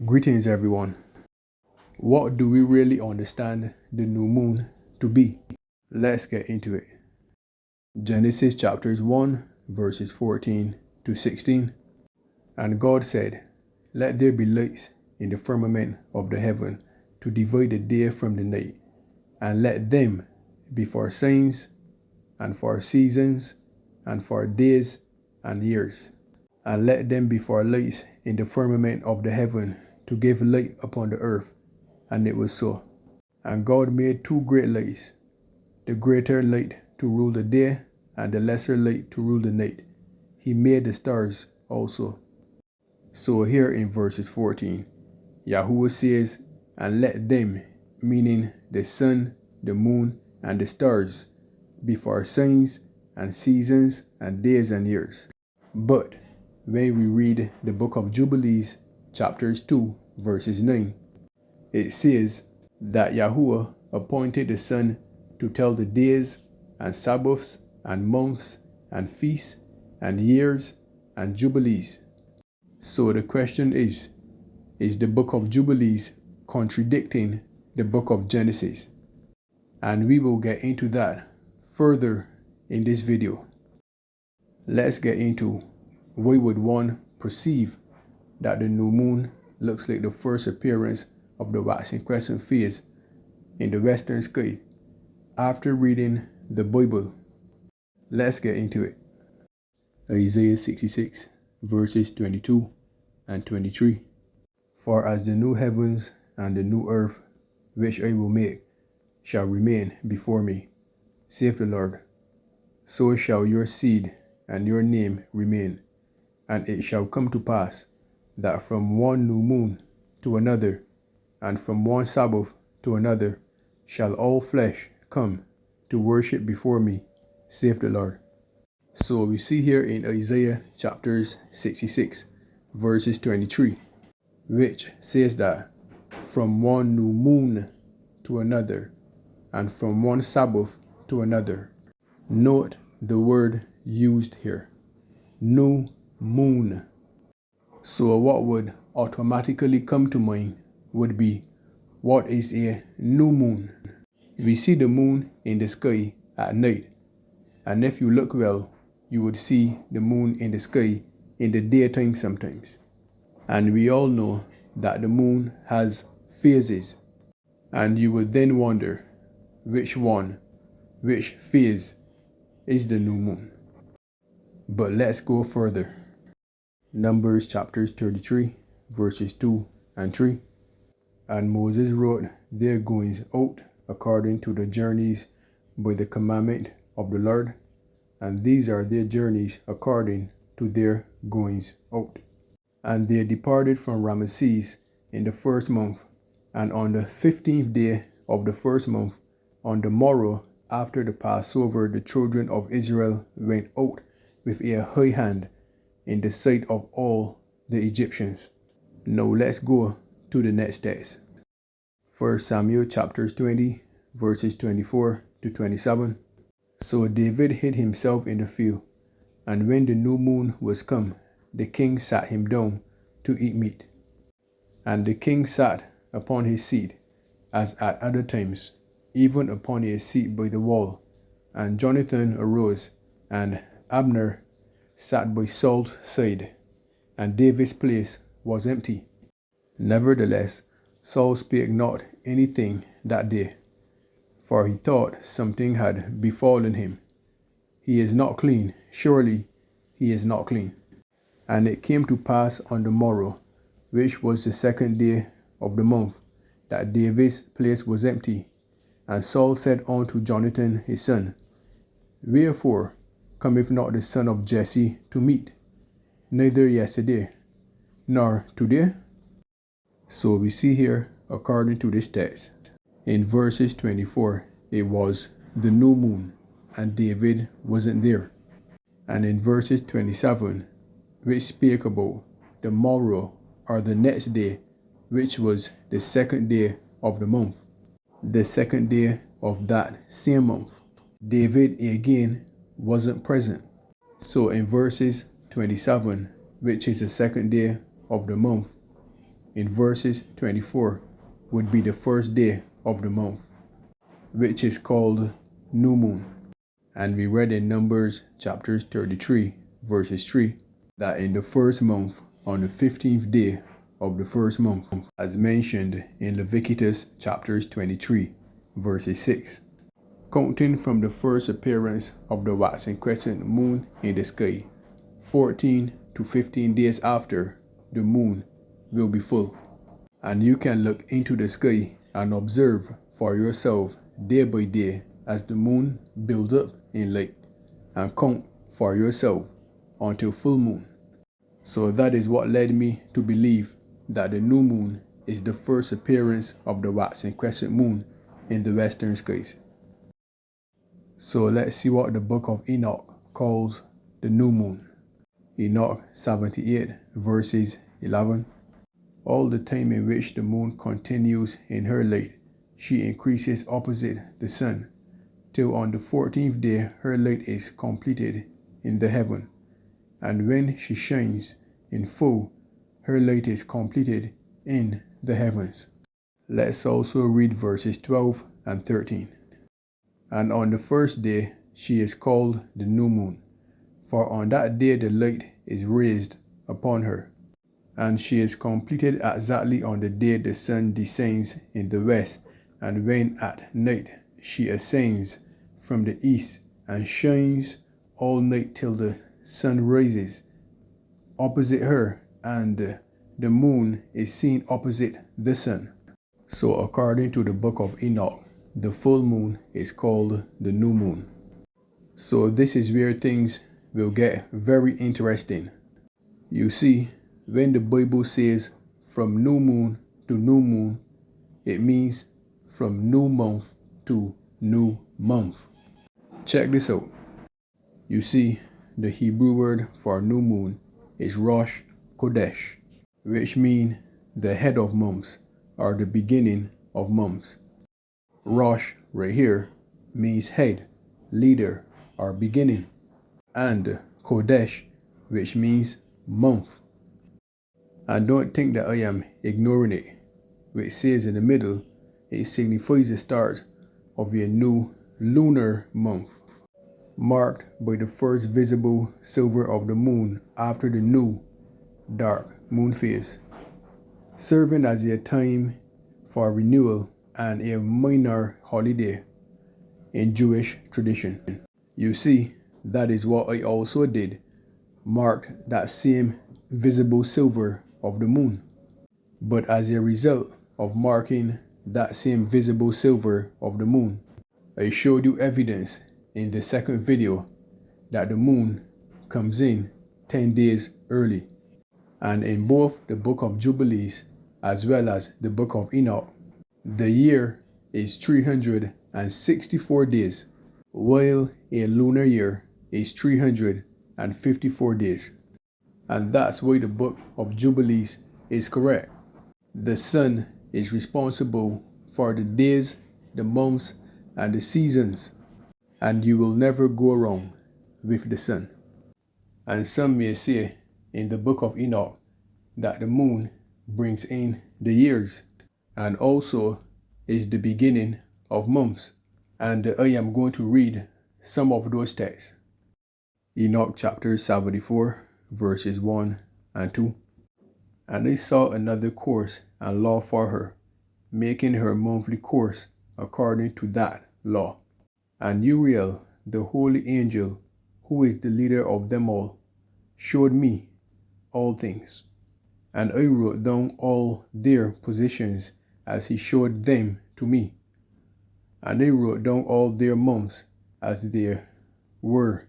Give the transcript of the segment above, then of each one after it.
Greetings, everyone. What do we really understand the new moon to be? Let's get into it. Genesis chapters 1, verses 14 to 16. And God said, "Let there be lights in the firmament of the heaven to divide the day from the night, and let them be for signs, and for seasons, and for days and years. And let them be for lights in the firmament of the heaven to give light upon the earth." And it was so. And God made two great lights, the greater light to rule the day, and the lesser light to rule the night. He made the stars also. So here in verses 14, Yahuwah says, "And let them," meaning the sun, the moon, and the stars, "be for signs and seasons and days and years." But when we read the book of Jubilees, chapters 2, verses 9, it says that Yahuwah appointed the sun to tell the days and Sabbaths and months and feasts and years and jubilees. So the question is the book of Jubilees contradicting the book of Genesis? And we will get into that further in this video. Let's get into why would one perceive that the new moon looks like the first appearance of the waxing crescent phase in the western sky after reading the Bible. Let's get into it. Isaiah 66, verses 22 and 23. "For as the new heavens and the new earth, which I will make, shall remain before me, saith the Lord, so shall your seed and your name remain. And it shall come to pass that from one new moon to another, and from one Sabbath to another, shall all flesh come to worship before me, saith the Lord." So we see here in Isaiah chapters 66, verses 23, which says that from one new moon to another, and from one Sabbath to another. Note the word used here, new moon. So what would automatically come to mind would be, what is a new moon? We see the moon in the sky at night, and if you look well, you would see the moon in the sky in the daytime sometimes. And we all know that the moon has phases, and you would then wonder which phase is the new moon. But let's go further. Numbers chapters 33, verses 2 and 3. "And Moses wrote their goings out according to the journeys by the commandment of the Lord, and these are their journeys according to their goings out. And they departed from Ramesses in the first month, and on the 15th day of the first month, on the morrow after the Passover, the children of Israel went out with a high hand in the sight of all the Egyptians." Now let's go to the next text. 1 Samuel chapters 20, verses 24 to 27. "So David hid himself in the field, and when the new moon was come, the king sat him down to eat meat. And the king sat upon his seat, as at other times, even upon a seat by the wall. And Jonathan arose, and Abner sat by Saul's side, and David's place was empty. Nevertheless, Saul spake not anything that day, for he thought something had befallen him. He is not clean, surely he is not clean. And it came to pass on the morrow, which was the second day of the month, that David's place was empty. And Saul said unto Jonathan his son, Wherefore cometh not the son of Jesse to meat, neither yesterday, nor today?" So we see here, according to this text, in verses 24, it was the new moon, and David wasn't there. And in verses 27, which spake about the morrow or the next day, which was the second day of the month, the second day of that same month, David again wasn't present. So in verses 27, which is the second day of the month, in verses 24 would be the first day of the month, which is called new moon. And we read in Numbers chapters 33 verses 3 that in the first month, on the 15th day of the first month, as mentioned in Leviticus chapters 23 verses 6. Counting from the first appearance of the waxing crescent moon in the sky, 14 to 15 days after, the moon will be full. And you can look into the sky and observe for yourself day by day as the moon builds up in light, and count for yourself until full moon. So that is what led me to believe that the new moon is the first appearance of the waxing crescent moon in the western skies. So let's see what the book of Enoch calls the new moon. Enoch 78 verses 11. All the time in which the moon continues in her light, she increases opposite the sun, till on the 14th day her light is completed in the heaven. And when she shines in full, her light is completed in the heavens. Let's also read verses 12 and 13. And on the first day she is called the new moon, for on that day the light is raised upon her. And she is completed exactly on the day the sun descends in the west, and when at night she ascends from the east, and shines all night till the sun rises opposite her, and the moon is seen opposite the sun. So according to the book of Enoch, the full moon is called the new moon. So this is where things will get very interesting. You see, when the Bible says from new moon to new moon, it means from new month to new month. Check this out. You see, the Hebrew word for new moon is Rosh Kodesh, which means the head of months or the beginning of months. Rosh right here means head, leader, or beginning, and Kodesh, which means month. And don't think that I am ignoring it, which says in the middle, it signifies the start of a new lunar month, marked by the first visible silver of the moon after the new dark moon phase, serving as a time for renewal and a minor holiday in Jewish tradition. You see, that is what I also did, marked that same visible silver of the moon. But as a result of marking that same visible silver of the moon, I showed you evidence in the second video that the moon comes in 10 days early. And in both the book of Jubilees as well as the book of Enoch, the year is 364 days, while a lunar year is 354 days. And that's why the book of Jubilees is correct. The sun is responsible for the days, the months, and the seasons, and you will never go wrong with the sun. And some may say in the book of Enoch that the moon brings in the years and also is the beginning of months. And I am going to read some of those texts. Enoch chapter 74 verses 1 and 2. And I saw another course and law for her, making her monthly course according to that law. And Uriel, the holy angel, who is the leader of them all, showed me all things. And I wrote down all their positions as he showed them to me. And I wrote down all their months as they were,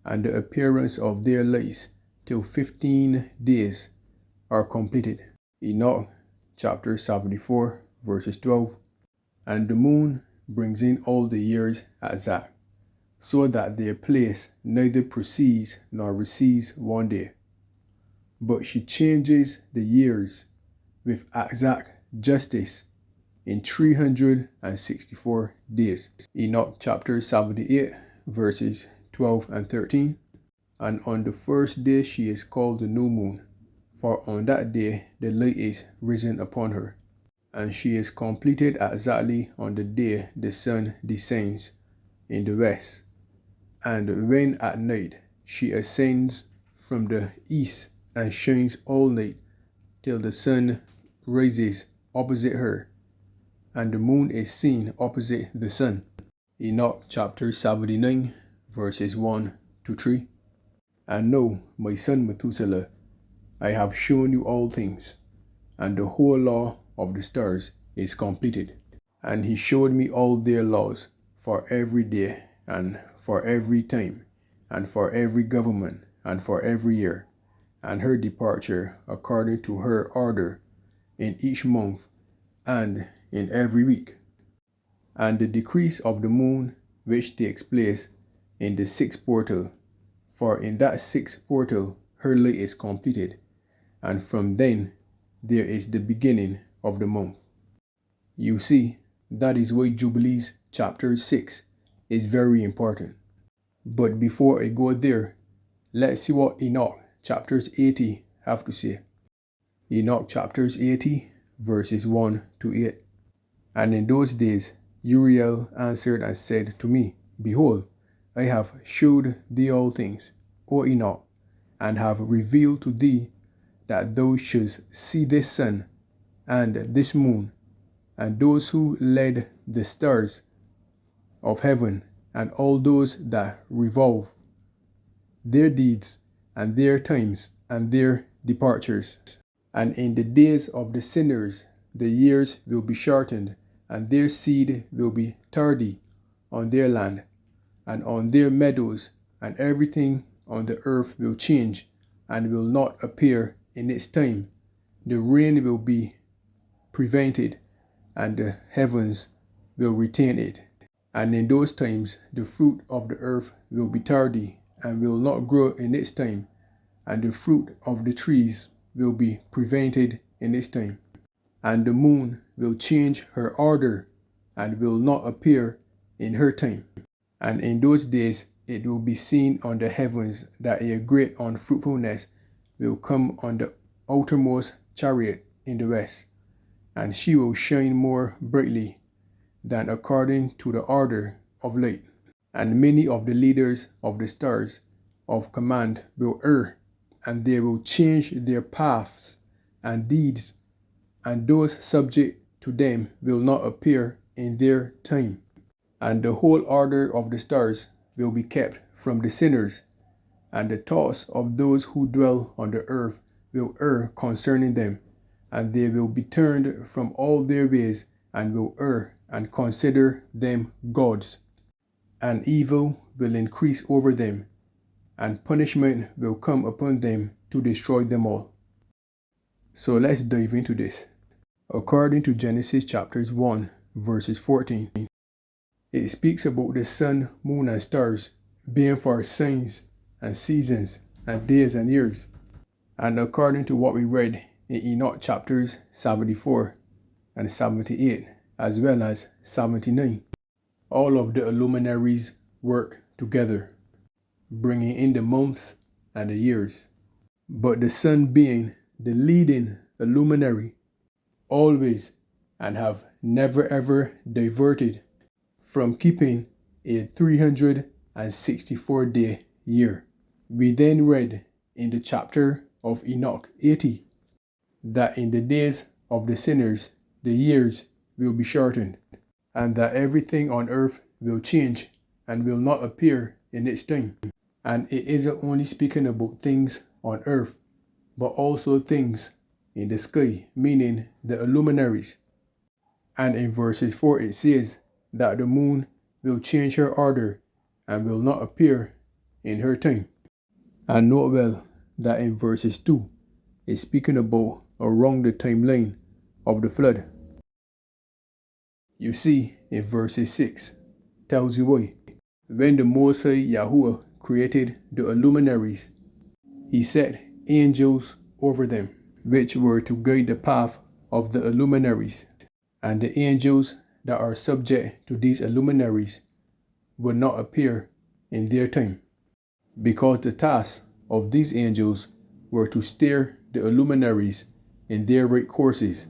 and the appearance of their lights till 15 days are completed. Enoch chapter 74 verses 12. And the moon brings in all the years exact, so that their place neither precedes nor recedes one day. But she changes the years with exact justice in 364 days. Enoch chapter 78 verses 12 and 13. And on the first day she is called the new moon, for on that day the light is risen upon her, and she is completed exactly on the day the sun descends in the west. And when at night she ascends from the east and shines all night till the sun rises opposite her, and the moon is seen opposite the sun. Enoch chapter 79, verses 1 to 3. And now, my son Methuselah, I have shown you all things, and the whole law of the stars is completed. And he showed me all their laws for every day, and for every time, and for every government, and for every year, and her departure according to her order in each month, and in every week, and the decrease of the moon which takes place in the sixth portal, for in that sixth portal her light is completed, and from then there is the beginning of the month. You see, that is why Jubilees chapter 6 is very important. But before I go there, let's see what Enoch chapters 80 have to say. Enoch chapters 80, verses 1 to 8. And in those days Uriel answered and said to me, Behold, I have shewed thee all things, O Enoch, and have revealed to thee that thou shouldst see this sun and this moon, and those who led the stars of heaven, and all those that revolve, their deeds, and their times, and their departures. And in the days of the sinners the years will be shortened, and their seed will be tardy on their land, and on their meadows, and everything on the earth will change, and will not appear in its time. The rain will be prevented, and the heavens will retain it. And in those times the fruit of the earth will be tardy, and will not grow in its time, and the fruit of the trees will be prevented in its time. And the moon will change her order, and will not appear in her time. And in those days it will be seen on the heavens that a great unfruitfulness will come on the outermost chariot in the west, and she will shine more brightly than according to the order of light. And many of the leaders of the stars of command will err, and they will change their paths and deeds, and those subject to them will not appear in their time. And the whole order of the stars will be kept from the sinners, and the thoughts of those who dwell on the earth will err concerning them, and they will be turned from all their ways, and will err and consider them gods. And evil will increase over them, and punishment will come upon them to destroy them all. So let's dive into this. According to Genesis chapters 1, verses 14, it speaks about the sun, moon, and stars being for signs and seasons and days and years. And according to what we read in Enoch chapters 74 and 78, as well as 79, all of the luminaries work together, bringing in the months and the years. But the sun being the leading luminary, always and have never ever diverted from keeping a 364-day year. We then read in the chapter of Enoch 80 that in the days of the sinners the years will be shortened, and that everything on earth will change and will not appear in its time. And it isn't only speaking about things on earth, but also things in the sky, meaning the luminaries. And in verses 4 it says that the moon will change her order and will not appear in her time. And note well that in verses 2 it's speaking about around the timeline of the flood. You see, in verses 6 tells you why. When the Most High Yahuwah created the luminaries, he set angels over them, which were to guide the path of the luminaries. And the angels that are subject to these luminaries will not appear in their time, because the task of these angels were to steer the luminaries in their right courses.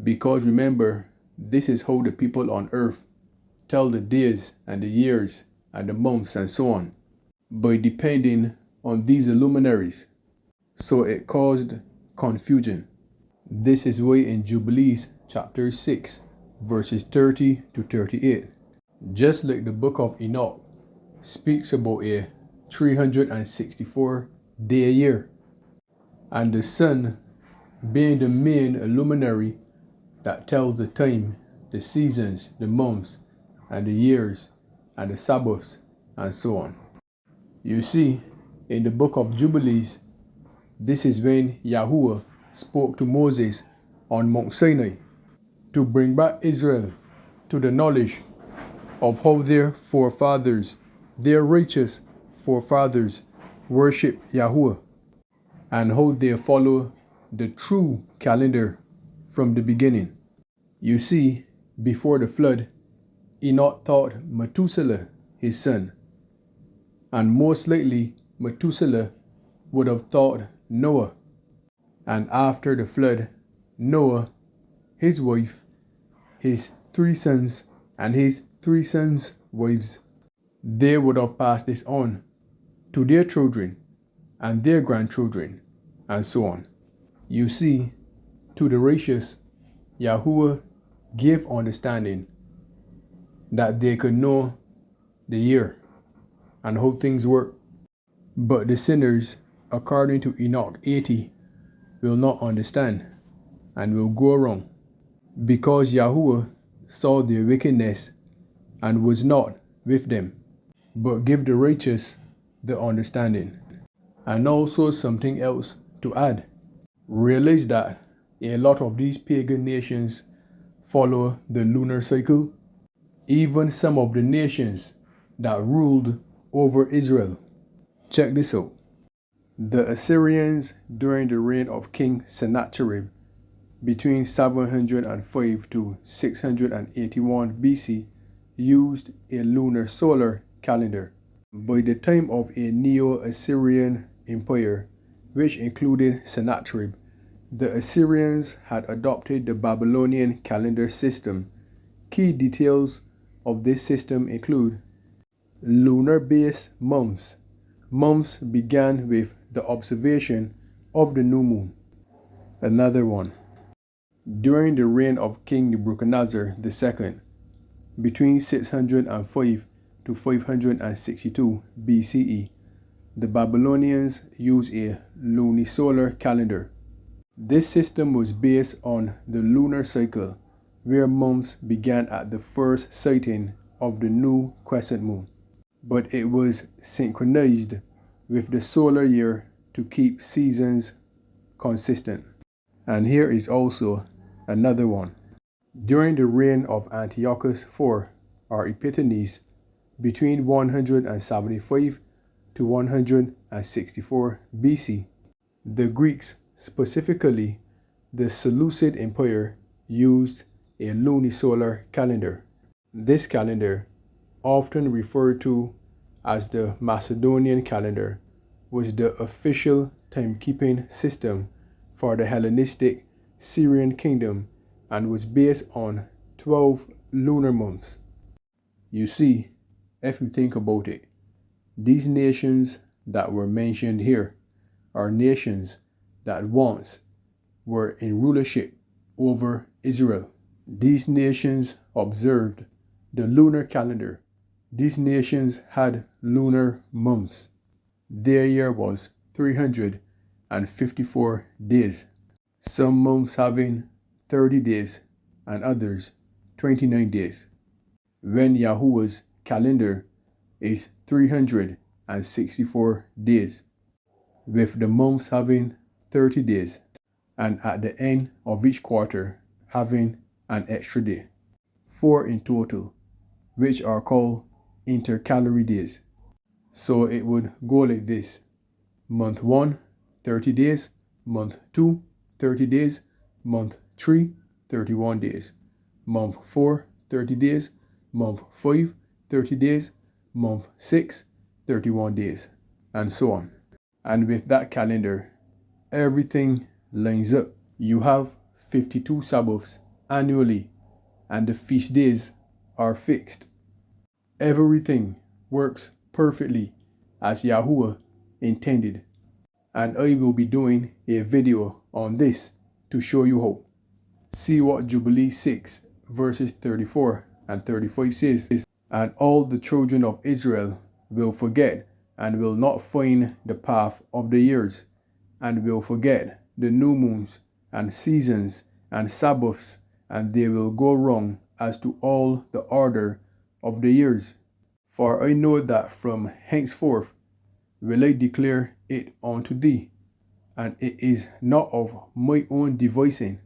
Because remember, this is how the people on earth tell the days and the years and the months and so on, by depending on these luminaries. So it caused confusion. This is why in Jubilees chapter 6, verses 30 to 38, just like the book of Enoch speaks about a 364 day year, and the sun being the main luminary that tells the time, the seasons, the months, and the years, and the Sabbaths, and so on. You see, in the book of Jubilees, this is when Yahuwah spoke to Moses on Mount Sinai to bring back Israel to the knowledge of how their forefathers, their righteous forefathers, worship Yahuwah, and how they follow the true calendar from the beginning. You see, before the flood, Enoch thought Methuselah his son, and most likely Methuselah would have thought Noah, and after the flood, Noah, his wife, his 3 sons, and his 3 sons' wives, they would have passed this on to their children and their grandchildren, and so on. You see, to the righteous, Yahuwah gave understanding that they could know the year and how things work. But the sinners, according to Enoch 80, will not understand and will go wrong, because Yahuwah saw their wickedness and was not with them, but give the righteous the understanding. And also something else to add. Realize that a lot of these pagan nations follow the lunar cycle. Even some of the nations that ruled over Israel. Check this out. The Assyrians during the reign of King Sennacherib between 705 to 681 BC used a lunar solar calendar. By the time of a Neo-Assyrian empire, which included Sennacherib, the Assyrians had adopted the Babylonian calendar system. Key details of this system include lunar-based months. Months began with the observation of the new moon. Another one. During the reign of King Nebuchadnezzar II, between 605 to 562 BCE, the Babylonians used a lunisolar calendar. This system was based on the lunar cycle, where months began at the first sighting of the new crescent moon, but it was synchronized with the solar year to keep seasons consistent. And here is also another one. During the reign of Antiochus IV, or Epiphanes, between 175 to 164 BC, the Greeks, specifically the Seleucid Empire, used a lunisolar calendar. This calendar, often referred to as the Macedonian calendar, was the official timekeeping system for the Hellenistic Syrian kingdom and was based on 12 lunar months. You see, if you think about it, these nations that were mentioned here are nations that once were in rulership over Israel. These nations observed the lunar calendar. These nations had lunar months. Their year was 354 days, some months having 30 days and others 29 days, when Yahuwah's calendar is 364 days, with the months having 30 days, and at the end of each quarter having an extra day, 4 in total, which are called intercalary days. So it would go like this: month 1, 30 days, month 2, 30 days, month 3, 31 days, month 4, 30 days, month 5, 30 days, month 6, 31 days, and so on. And with that calendar, everything lines up. You have 52 Sabbaths annually, and the feast days are fixed. Everything works perfectly as Yahuwah intended. And I will be doing a video on this to show you how. See what Jubilee 6 verses 34 and 35 says. And all the children of Israel will forget and will not find the path of the years, and will forget the new moons and seasons and Sabbaths, and they will go wrong as to all the order of the years. For I know that from henceforth will I declare it unto thee, and it is not of my own devising,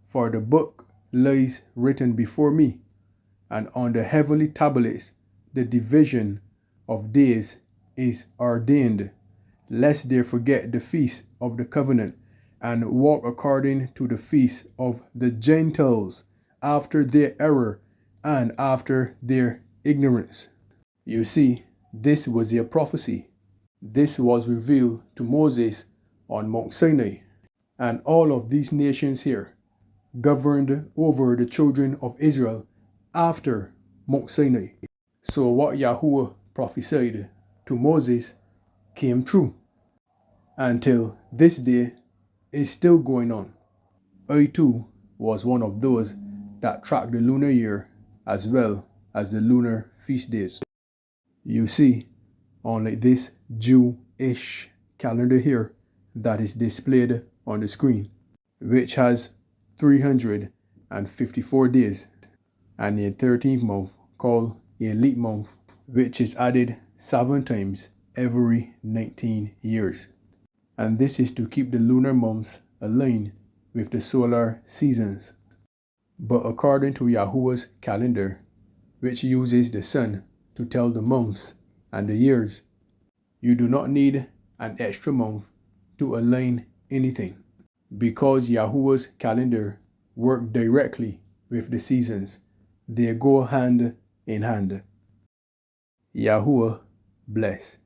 for the book lies written before me, and on the heavenly tablets the division of days is ordained, lest they forget the feast of the covenant, and walk according to the feast of the Gentiles, after their error and after their ignorance. You see, this was their prophecy. This was revealed to Moses on Mount Sinai, and all of these nations here governed over the children of Israel after Mount Sinai. So what Yahuwah prophesied to Moses came true. Until this day is still going on. I too was one of those that tracked the lunar year as well as the lunar feast days. You see, on like this Jewish calendar here that is displayed on the screen, which has 354 days, and a 13th month called a leap month, which is added 7 times every 19 years. And this is to keep the lunar months aligned with the solar seasons. But according to Yahuwah's calendar, which uses the sun to tell the months and the years, you do not need an extra month to align anything, because Yahuwah's calendar works directly with the seasons. They go hand in hand. Yahuwah bless.